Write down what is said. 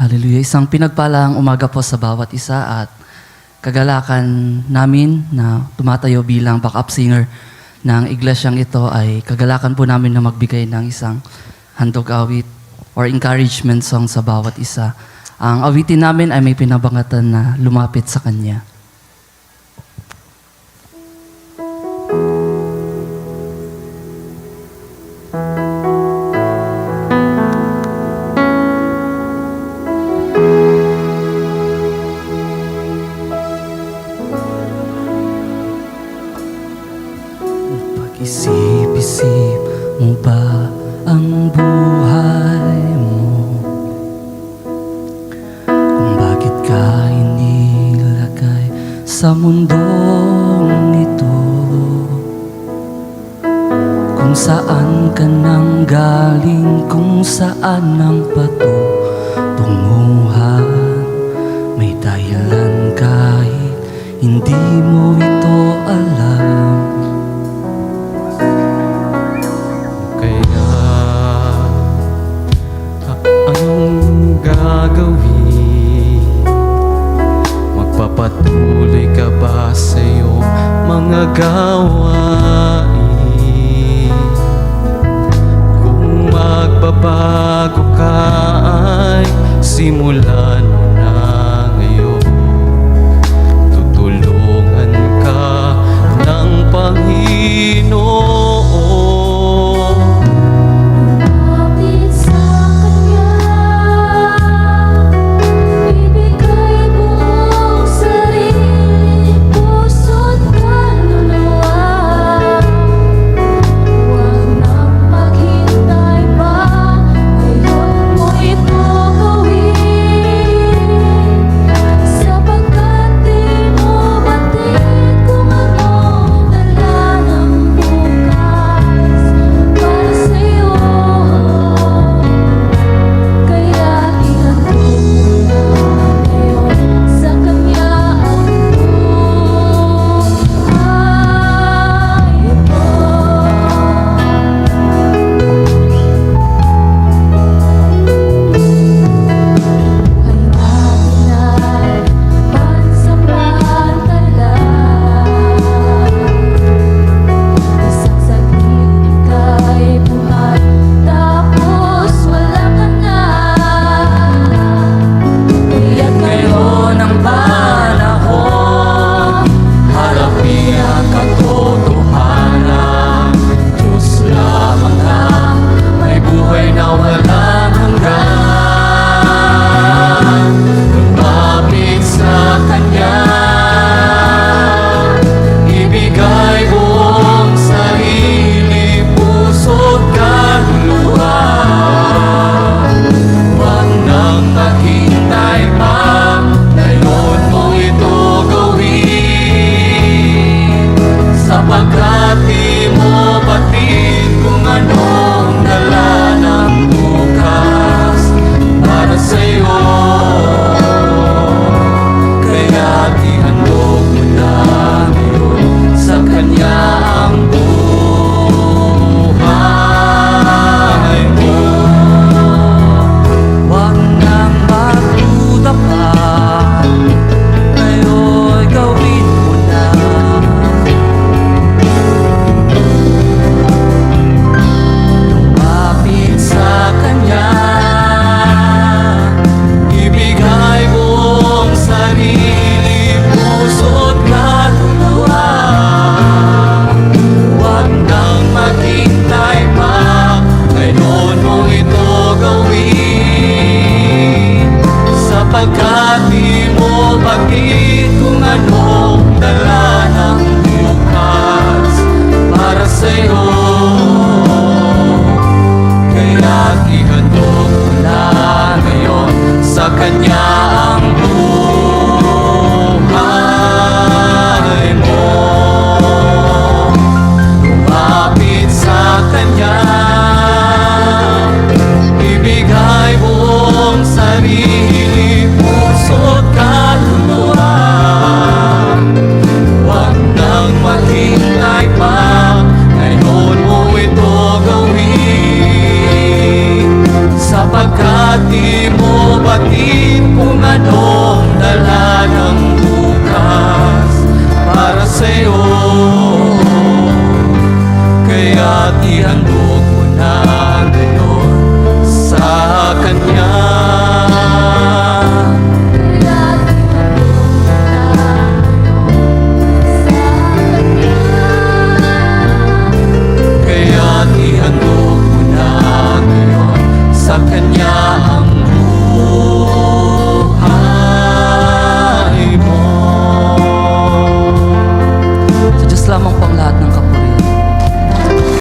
Hallelujah. Isang pinagpalang umaga po sa bawat isa at kagalakan namin na tumatayo bilang backup singer ng iglesyang ito ay kagalakan po namin na magbigay ng isang handog awit or encouragement song sa bawat isa. Ang awitin namin ay may pinabangatan na lumapit sa Kanya. Isip-isip mo ba ang buhay mo? Kung bakit ka inilagay sa mundong ito? Kung saan ka nang galing, kung saan ang patunguhan? May dahilan kahit hindi mo ito alam. Gagawin? Magpapatuloy ka ba sa iyong mga gawain? Kung magbabago ka ay simulan mo na ngayon. Tutulungan ka ng Panginoon. Sarili, puso't kaluluwa. anong dalagang bukas para sa'yo. Kaya't ihandog mo na ngayon sa Kanya.